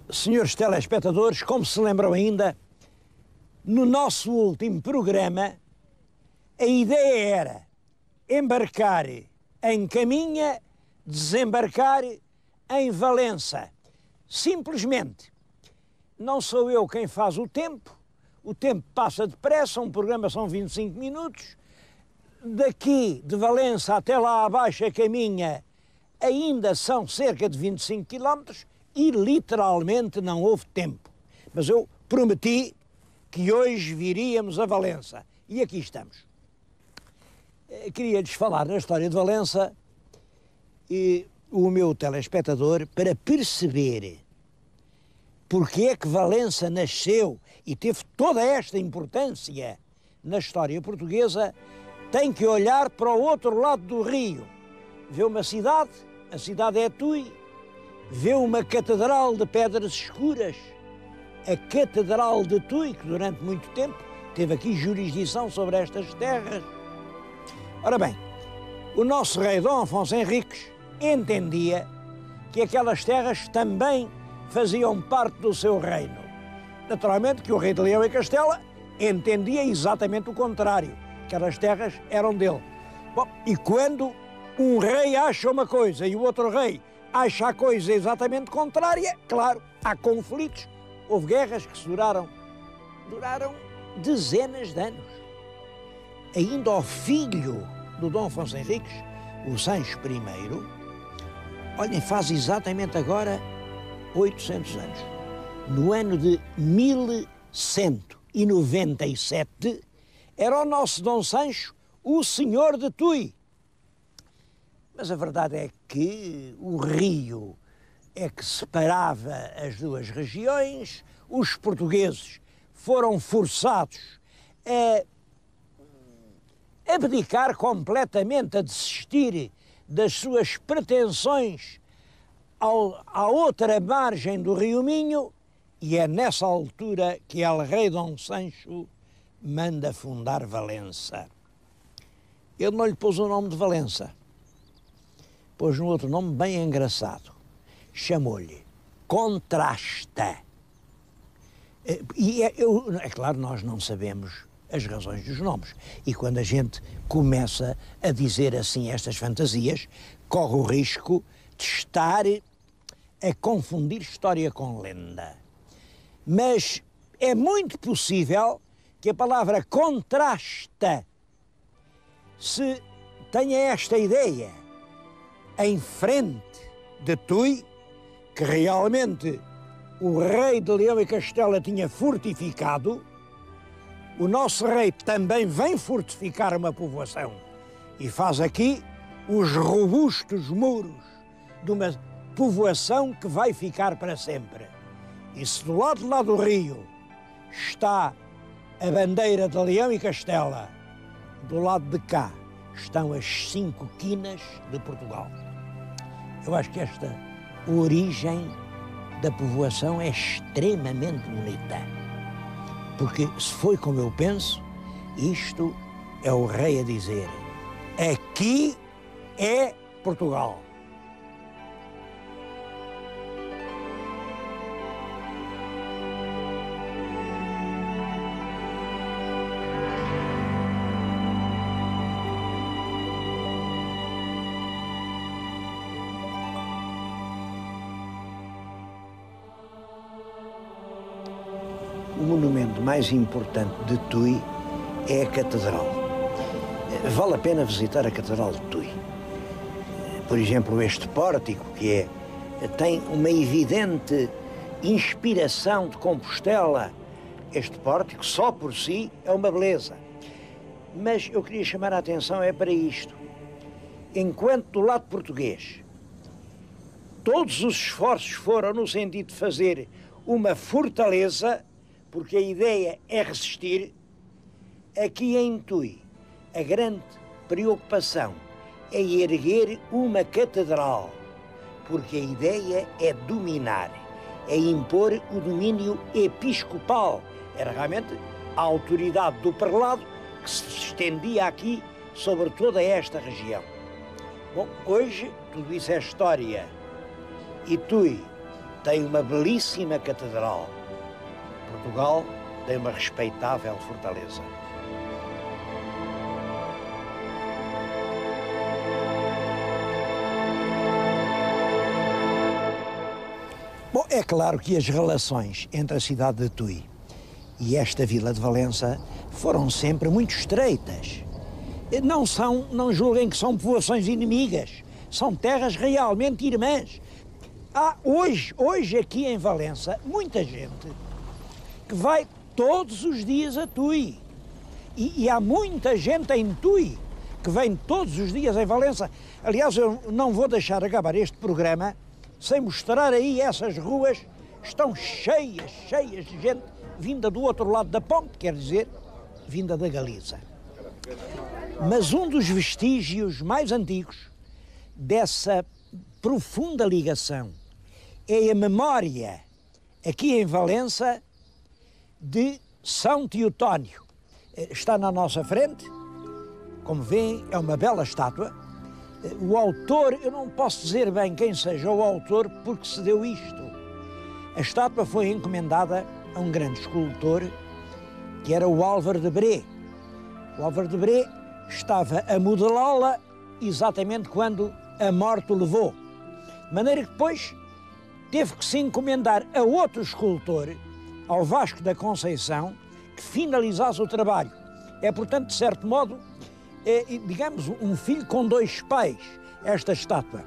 Senhores telespectadores, como se lembram ainda, no nosso último programa, a ideia era embarcar em Caminha, desembarcar em Valença. Simplesmente, não sou eu quem faz o tempo passa depressa, um programa são 25 minutos, daqui de Valença até lá abaixo a Caminha ainda são cerca de 25 quilómetros, e literalmente não houve tempo. Mas eu prometi que hoje viríamos a Valença. E aqui estamos. Queria-lhes falar na história de Valença e o meu telespectador, para perceber porque é que Valença nasceu e teve toda esta importância na história portuguesa, tem que olhar para o outro lado do rio. Vê uma cidade, a cidade é Tui, vê uma catedral de pedras escuras, a Catedral de Tui, que durante muito tempo teve aqui jurisdição sobre estas terras. Ora bem, o nosso rei Dom Afonso Henriques entendia que aquelas terras também faziam parte do seu reino. Naturalmente que o rei de Leão e Castela entendia exatamente o contrário, que aquelas terras eram dele. Bom, e quando um rei acha uma coisa e o outro rei acha a coisa exatamente contrária, claro, há conflitos, houve guerras que duraram dezenas de anos. Ainda o filho do Dom Afonso Henriques, o Sancho I, olhem, faz exatamente agora 800 anos. No ano de 1197, era o nosso Dom Sancho o senhor de Tui. Mas a verdade é que o rio é que separava as duas regiões, os portugueses foram forçados a abdicar completamente, a desistir das suas pretensões à outra margem do Rio Minho, e é nessa altura que el rei Dom Sancho manda fundar Valença. Ele não lhe pôs o nome de Valença, pôs um outro nome bem engraçado, chamou-lhe Contrasta. E é claro, nós não sabemos as razões dos nomes, e quando a gente começa a dizer assim estas fantasias, corre o risco de estar a confundir história com lenda. Mas é muito possível que a palavra contrasta se tenha esta ideia em frente de Tui, que realmente o rei de Leão e Castela tinha fortificado. O nosso rei também vem fortificar uma povoação e faz aqui os robustos muros de uma povoação que vai ficar para sempre. E se do lado de lá do rio está a bandeira de Leão e Castela, do lado de cá estão as 5 quinas de Portugal. Eu acho que esta origem da povoação é extremamente bonita, porque se foi como eu penso, isto é o rei a dizer: aqui é Portugal. O monumento mais importante de Tui é a Catedral. Vale a pena visitar a Catedral de Tui. Por exemplo, este pórtico, que tem uma evidente inspiração de Compostela. Este pórtico, só por si, é uma beleza. Mas eu queria chamar a atenção para isto. Enquanto do lado português todos os esforços foram no sentido de fazer uma fortaleza, porque a ideia é resistir, aqui em Tui a grande preocupação é erguer uma catedral, porque a ideia é dominar, é impor o domínio episcopal. Era realmente a autoridade do prelado que se estendia aqui sobre toda esta região. Bom, hoje tudo isso é história e Tui tem uma belíssima catedral. Portugal tem uma respeitável fortaleza. Bom, é claro que as relações entre a cidade de Tui e esta vila de Valença foram sempre muito estreitas. Não julguem que são povoações inimigas, são terras realmente irmãs. Há hoje aqui em Valença muita gente que vai todos os dias a Tui. E há muita gente em Tui que vem todos os dias em Valença. Aliás, eu não vou deixar acabar este programa sem mostrar aí essas ruas, estão cheias de gente vinda do outro lado da ponte, quer dizer, vinda da Galiza. Mas um dos vestígios mais antigos dessa profunda ligação é a memória, aqui em Valença, de São Teotónio. Está na nossa frente, como veem, é uma bela estátua. O autor, eu não posso dizer bem quem seja o autor, porque se deu isto. A estátua foi encomendada a um grande escultor, que era o Álvaro de Bré. O Álvaro de Bré estava a modelá-la exatamente quando a morte o levou. De maneira que depois teve que se encomendar a outro escultor, ao Vasco da Conceição, que finalizasse o trabalho. É, portanto, de certo modo, digamos, um filho com dois pais. Esta estátua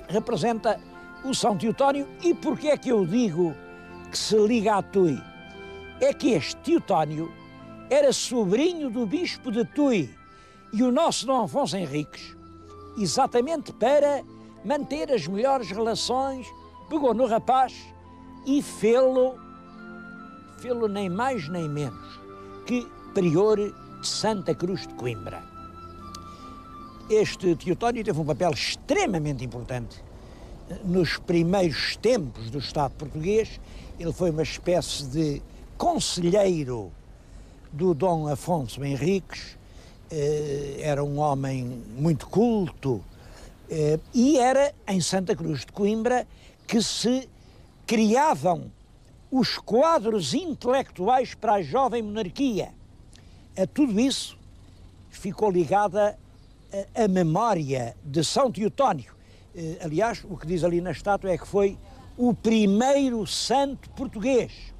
representa o São Teotónio. E porquê é que eu digo que se liga a Tui? É que este Teotónio era sobrinho do bispo de Tui e o nosso Dom Afonso Henriques, exatamente para manter as melhores relações, pegou no rapaz e fê-lo nem mais nem menos que prior de Santa Cruz de Coimbra. Este Teotónio teve um papel extremamente importante nos primeiros tempos do Estado português. Ele foi uma espécie de conselheiro do Dom Afonso Henriques, era um homem muito culto, e era em Santa Cruz de Coimbra que se criavam os quadros intelectuais para a jovem monarquia. A tudo isso ficou ligada a memória de São Teotónio. Aliás, o que diz ali na estátua é que foi o primeiro santo português.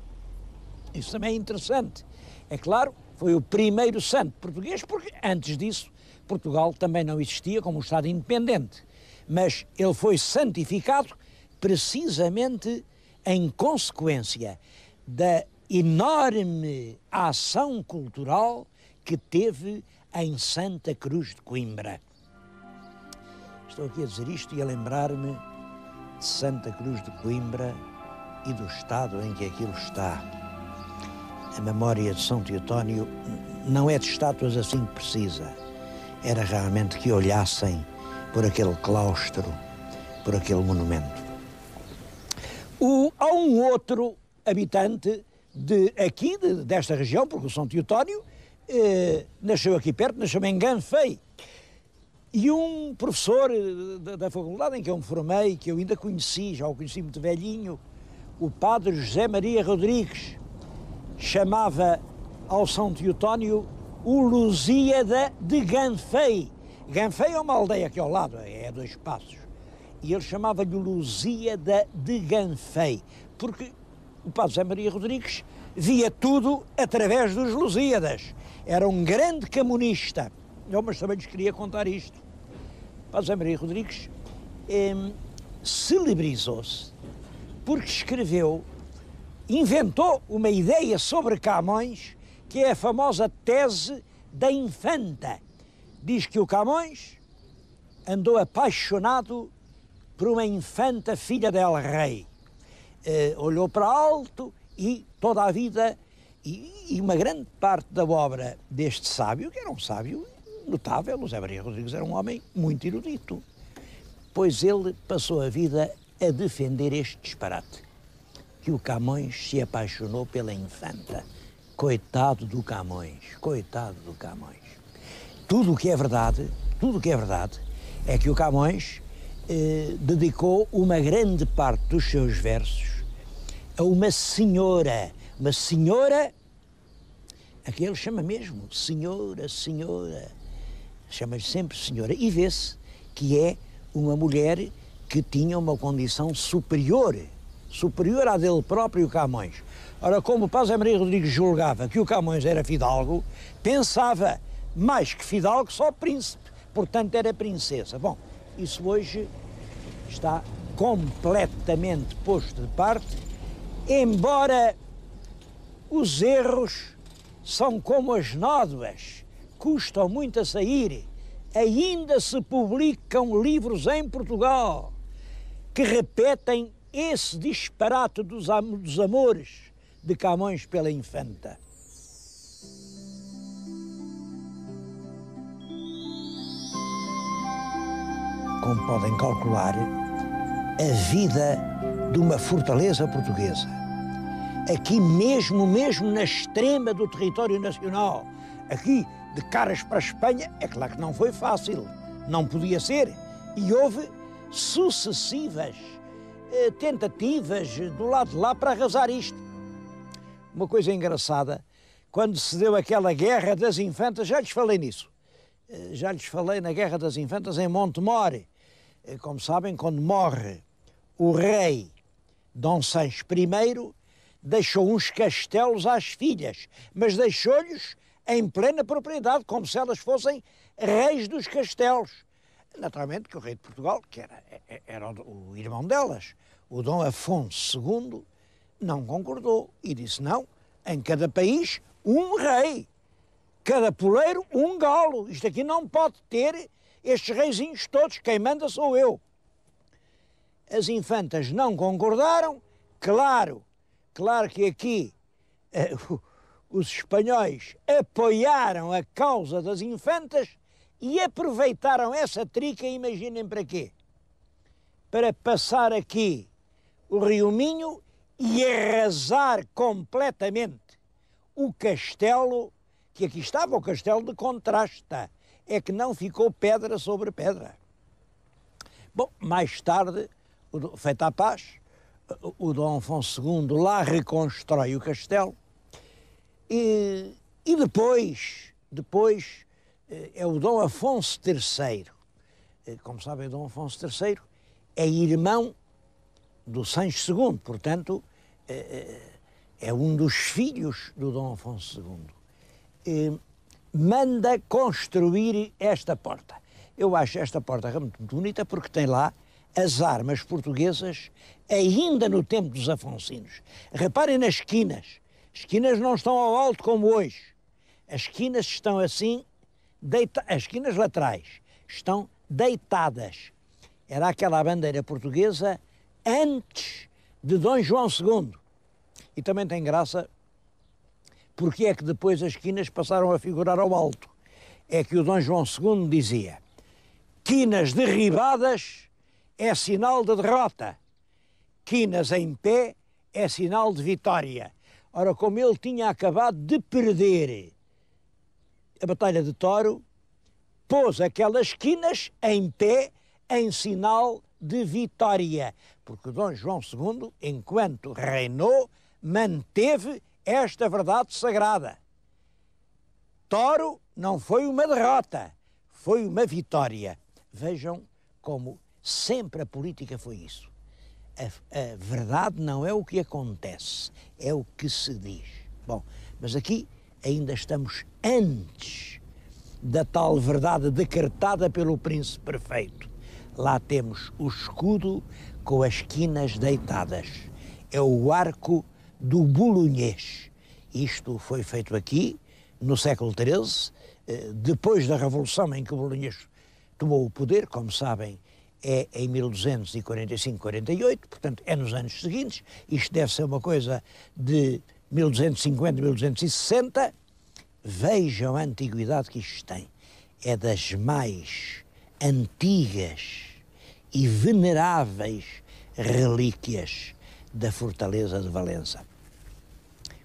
Isso também é interessante. É claro, foi o primeiro santo português, porque antes disso Portugal também não existia como um Estado independente. Mas ele foi santificado precisamente em consequência da enorme ação cultural que teve em Santa Cruz de Coimbra. Estou aqui a dizer isto e a lembrar-me de Santa Cruz de Coimbra e do estado em que aquilo está. A memória de São Teotónio não é de estátuas assim que precisa. Era realmente que olhassem por aquele claustro, por aquele monumento. Há um outro habitante desta região, porque o São Teotónio nasceu aqui perto, nasceu em Ganfei. E um professor da faculdade em que eu me formei, que eu ainda conheci, já o conheci muito velhinho, o padre José Maria Rodrigues, chamava ao São Teotónio o Lusíada de Ganfei. Ganfei é uma aldeia aqui ao lado, é a 2 passos. E ele chamava-lhe o Lusíada de Ganfei, porque o padre José Maria Rodrigues via tudo através dos Lusíadas. Era um grande camonista. Mas também lhes queria contar isto. O padre José Maria Rodrigues celebrizou-se porque inventou uma ideia sobre Camões, que é a famosa tese da infanta. Diz que o Camões andou apaixonado por uma infanta filha del rei. Olhou para alto e toda a vida, e uma grande parte da obra deste sábio, que era um sábio notável, o José Maria Rodrigues era um homem muito erudito, pois ele passou a vida a defender este disparate, que o Camões se apaixonou pela infanta. Coitado do Camões, coitado do Camões. Tudo o que é verdade é que o Camões dedicou uma grande parte dos seus versos a uma senhora, a que ele chama mesmo senhora, chama-lhe sempre senhora, e vê-se que é uma mulher que tinha uma condição superior à dele próprio, Camões. Ora, como o Padre José Maria Rodrigues julgava que o Camões era fidalgo, pensava mais que fidalgo só príncipe, portanto era princesa. Bom, isso hoje está completamente posto de parte, embora os erros são como as nódoas, custam muito a sair. Ainda se publicam livros em Portugal que repetem esse disparate dos amores de Camões pela infanta. Como podem calcular, a vida de uma fortaleza portuguesa, aqui mesmo na extrema do território nacional, aqui de caras para a Espanha, é claro que não foi fácil, não podia ser, e houve sucessivas tentativas do lado de lá para arrasar isto. Uma coisa engraçada, quando se deu aquela Guerra das Infantas, já lhes falei nisso, já lhes falei na Guerra das Infantas em Montemor. Como sabem, quando morre o rei Dom Sancho I, deixou uns castelos às filhas, mas deixou-lhes em plena propriedade, como se elas fossem reis dos castelos. Naturalmente que o rei de Portugal, que era o irmão delas, o Dom Afonso II, não concordou e disse: não, em cada país um rei, cada poleiro um galo, isto aqui não pode ter estes reizinhos todos, quem manda sou eu. As infantas não concordaram, claro que aqui os espanhóis apoiaram a causa das infantas e aproveitaram essa trica, imaginem para quê? Para passar aqui o Rio Minho e arrasar completamente o castelo, que aqui estava, o castelo de Contrasta, é que não ficou pedra sobre pedra. Bom, mais tarde, feita a paz, o Dom Afonso II lá reconstrói o castelo e depois é o Dom Afonso III. Como sabem, o Dom Afonso III é irmão do Sancho II, portanto, é um dos filhos do Dom Afonso II. Manda construir esta porta. Eu acho esta porta muito bonita porque tem lá as armas portuguesas ainda no tempo dos afonsinos. Reparem nas esquinas. As esquinas não estão ao alto como hoje. As esquinas estão assim, as esquinas laterais estão deitadas. Era aquela bandeira portuguesa antes de Dom João II. E também tem graça porque é que depois as esquinas passaram a figurar ao alto. É que o Dom João II dizia: quinas derribadas é sinal de derrota, quinas em pé é sinal de vitória. Ora, como ele tinha acabado de perder a Batalha de Toro, pôs aquelas quinas em pé em sinal de vitória, porque o Dom João II, enquanto reinou, manteve esta verdade sagrada. Toro não foi uma derrota, foi uma vitória. Vejam como sempre a política foi isso. A verdade não é o que acontece, é o que se diz. Bom, mas aqui ainda estamos antes da tal verdade decretada pelo príncipe perfeito. Lá temos o escudo com as quinas deitadas. É o arco do Bolonhês. Isto foi feito aqui no século XIII, depois da Revolução em que Bolonhas tomou o poder, como sabem, é em 1245-48, portanto é nos anos seguintes, isto deve ser uma coisa de 1250-1260, vejam a antiguidade que isto tem. É das mais antigas e veneráveis relíquias da fortaleza de Valença.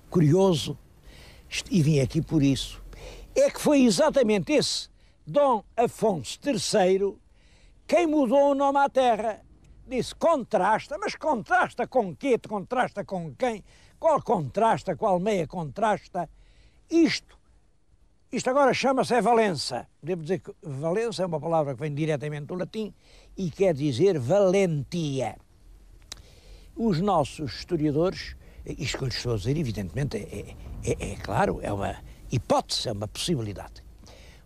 Curioso, e vim aqui por isso, é que foi exatamente esse Dom Afonso III quem mudou o nome à terra. Disse, contrasta, mas contrasta com quê? Contrasta com quem? Qual contrasta? Qual meia contrasta? Isto agora chama-se Valença. Devo dizer que Valença é uma palavra que vem diretamente do latim e quer dizer valentia. Os nossos historiadores, isto que eu lhes estou a dizer, evidentemente, é claro, é uma hipótese, é uma possibilidade.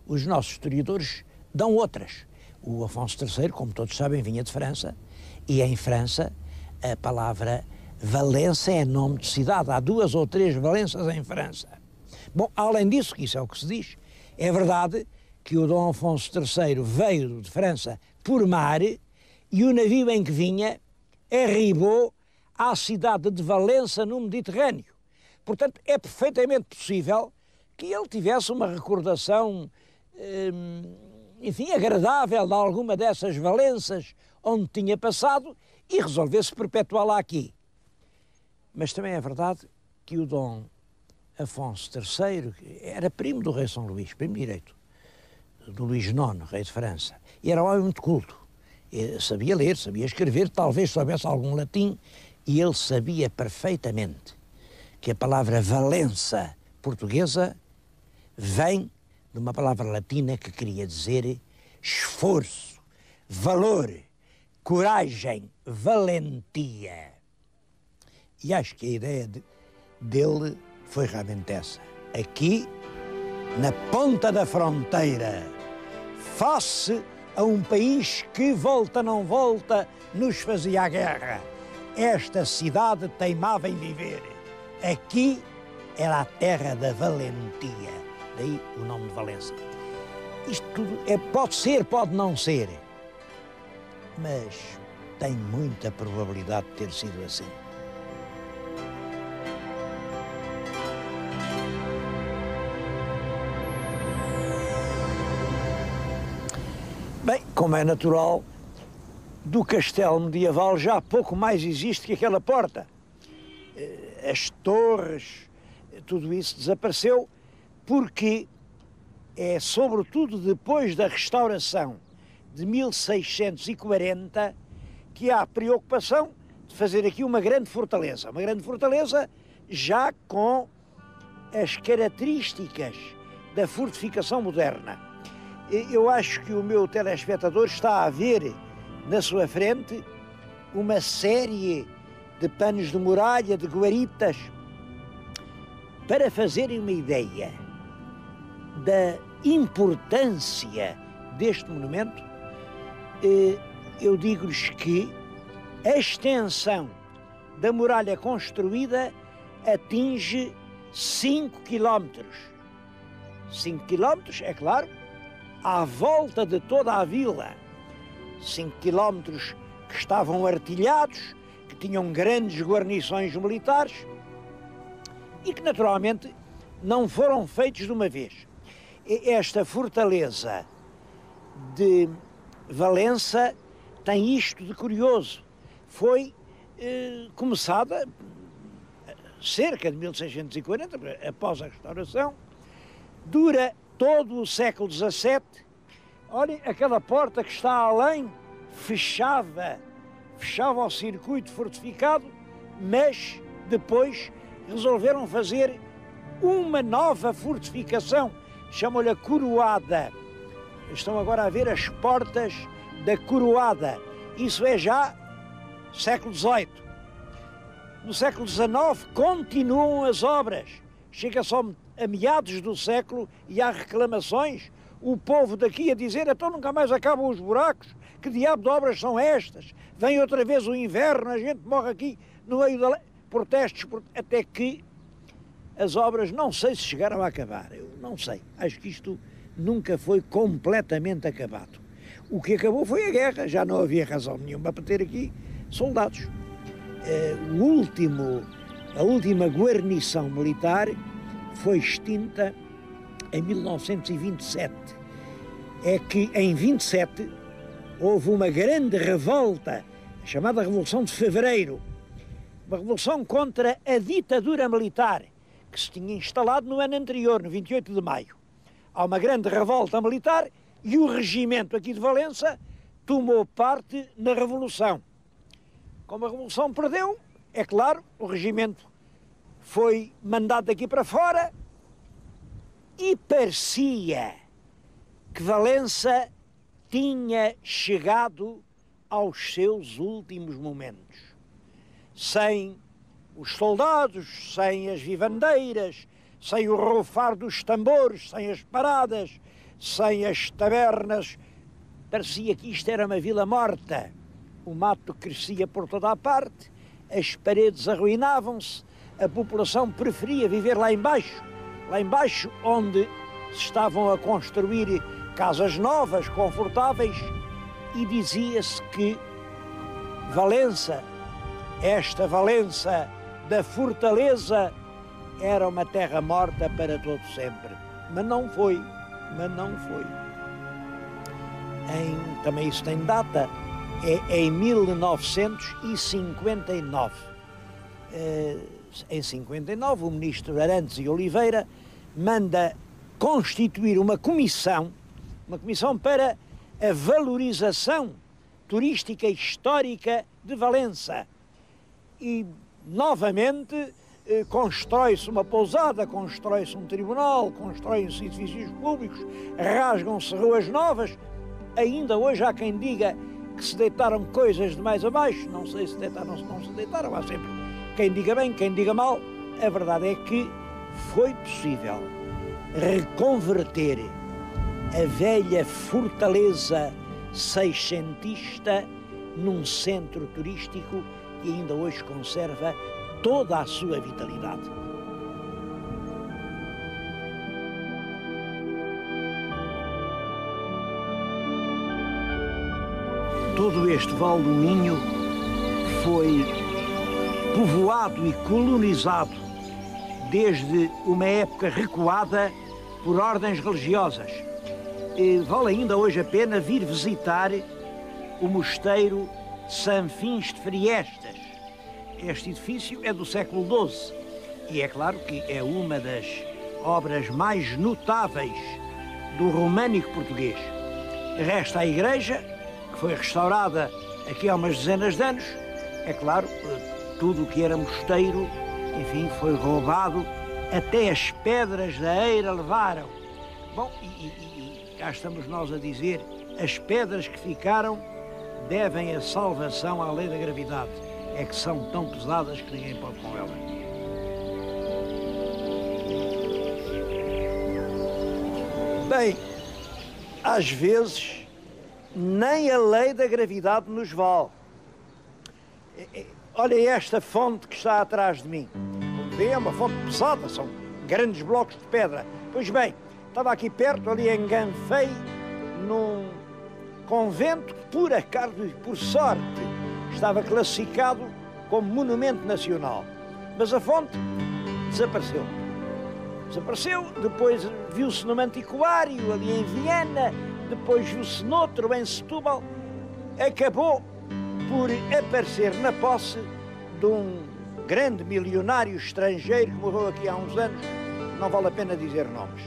Os nossos historiadores dão outras. O Afonso III, como todos sabem, vinha de França, e em França a palavra Valença é nome de cidade. Há 2 ou 3 Valenças em França. Bom, além disso, que isso é o que se diz, é verdade que o Dom Afonso III veio de França por mar e o navio em que vinha arribou à cidade de Valença, no Mediterrâneo. Portanto, é perfeitamente possível que ele tivesse uma recordação, enfim, agradável de alguma dessas Valenças onde tinha passado e resolvesse perpetuá-la aqui. Mas também é verdade que o Dom Afonso III era primo do rei São Luís, primo direito, do Luís IX, rei de França, e era um homem muito culto. Ele sabia ler, sabia escrever, talvez soubesse algum latim, e ele sabia perfeitamente que a palavra Valença portuguesa vem de uma palavra latina que queria dizer esforço, valor, coragem, valentia. E acho que a ideia dele foi realmente essa. Aqui, na ponta da fronteira, face a um país que, volta não volta, nos fazia a guerra, esta cidade teimava em viver. Aqui era a terra da valentia. Daí o nome de Valença. Isto tudo pode ser, pode não ser, mas tem muita probabilidade de ter sido assim. Bem, como é natural, do castelo medieval já pouco mais existe que aquela porta. As torres, tudo isso desapareceu, porque é sobretudo depois da restauração de 1640 que há a preocupação de fazer aqui uma grande fortaleza já com as características da fortificação moderna. Eu acho que o meu telespectador está a ver na sua frente uma série de panos de muralha, de guaritas, para fazerem uma ideia da importância deste monumento. Eu digo-lhes que a extensão da muralha construída atinge 5 quilómetros. 5 quilómetros, é claro, à volta de toda a vila. 5 quilómetros que estavam artilhados, que tinham grandes guarnições militares e que naturalmente não foram feitos de uma vez. Esta fortaleza de Valença tem isto de curioso. Foi começada cerca de 1640, após a restauração, dura todo o século XVII. Olhem, aquela porta que está além fechava ao circuito fortificado, mas depois resolveram fazer uma nova fortificação, chamam-lhe a Coroada. Estão agora a ver as portas da Coroada. Isso é já século XVIII. No século XIX continuam as obras. Chega só a meados do século e há reclamações. O povo daqui a dizer, então nunca mais acabam os buracos. Que diabo de obras são estas? Vem outra vez o inverno, a gente morre aqui no meio da... protestos, até que as obras não sei se chegaram a acabar. Eu não sei. Acho que isto nunca foi completamente acabado. O que acabou foi a guerra, já não havia razão nenhuma para ter aqui soldados. A última guarnição militar foi extinta em 1927. É que em 27 houve uma grande revolta, chamada Revolução de Fevereiro, uma revolução contra a ditadura militar que se tinha instalado no ano anterior, no 28 de maio. Há uma grande revolta militar e o regimento aqui de Valença tomou parte na revolução. Como a revolução perdeu, é claro, o regimento foi mandado daqui para fora e parecia que Valença tinha chegado aos seus últimos momentos. Sem os soldados, sem as vivandeiras, sem o rufar dos tambores, sem as paradas, sem as tabernas, parecia que isto era uma vila morta. O mato crescia por toda a parte, as paredes arruinavam-se, a população preferia viver lá embaixo onde se estavam a construir casas novas, confortáveis, e dizia-se que Valença, esta Valença da fortaleza, era uma terra morta para todo sempre. Mas não foi. Também isso tem data, é em 1959. Em 59, o ministro Arantes e Oliveira manda constituir uma comissão para a valorização turística e histórica de Valença. E, novamente, constrói-se uma pousada, constrói-se um tribunal, constroem-se edifícios públicos, rasgam-se ruas novas. Ainda hoje há quem diga que se deitaram coisas de mais abaixo, não sei se deitaram ou se não se deitaram, há sempre quem diga bem, quem diga mal. A verdade é que foi possível reconverter a velha fortaleza seiscentista num centro turístico que ainda hoje conserva toda a sua vitalidade. Todo este Vale do Minho foi povoado e colonizado desde uma época recuada por ordens religiosas. E vale ainda hoje a pena vir visitar o mosteiro Sanfins de Friestas. Este edifício é do século XII e é claro que é uma das obras mais notáveis do românico português. Resta a igreja, que foi restaurada aqui há umas dezenas de anos. É claro, tudo o que era mosteiro, enfim, foi roubado, até as pedras da eira levaram. Bom, e cá estamos nós a dizer, as pedras que ficaram devem a salvação à lei da gravidade. É que são tão pesadas que ninguém pode com elas. Bem, às vezes, nem a lei da gravidade nos vale. Olha esta fonte que está atrás de mim. Como vê, é uma fonte pesada, são grandes blocos de pedra. Pois bem, estava aqui perto, ali enganfei num convento que, por acaso e por sorte, estava classificado como monumento nacional. Mas a fonte desapareceu. Depois viu-se num antiquário ali em Viena, depois viu-se noutro em Setúbal. Acabou por aparecer na posse de um grande milionário estrangeiro que morreu aqui há uns anos, não vale a pena dizer nomes.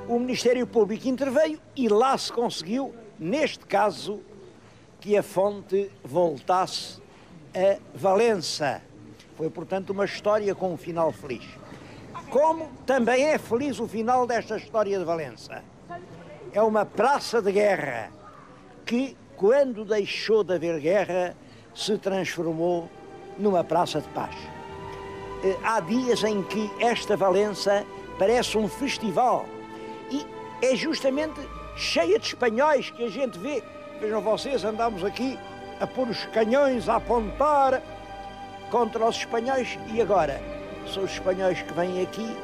O Ministério Público interveio e lá se conseguiu, neste caso, que a fonte voltasse a Valença. Foi, portanto, uma história com um final feliz. Como também é feliz o final desta história de Valença. É uma praça de guerra que, quando deixou de haver guerra, se transformou numa praça de paz. Há dias em que esta Valença parece um festival e é justamente cheia de espanhóis que a gente vê. Vejam vocês, andamos aqui a pôr os canhões, a apontar contra os espanhóis e agora são os espanhóis que vêm aqui,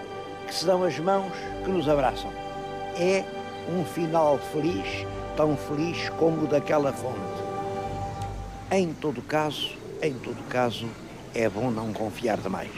que se dão as mãos, que nos abraçam. é um final feliz, tão feliz como o daquela fonte. Em todo caso, é bom não confiar demais.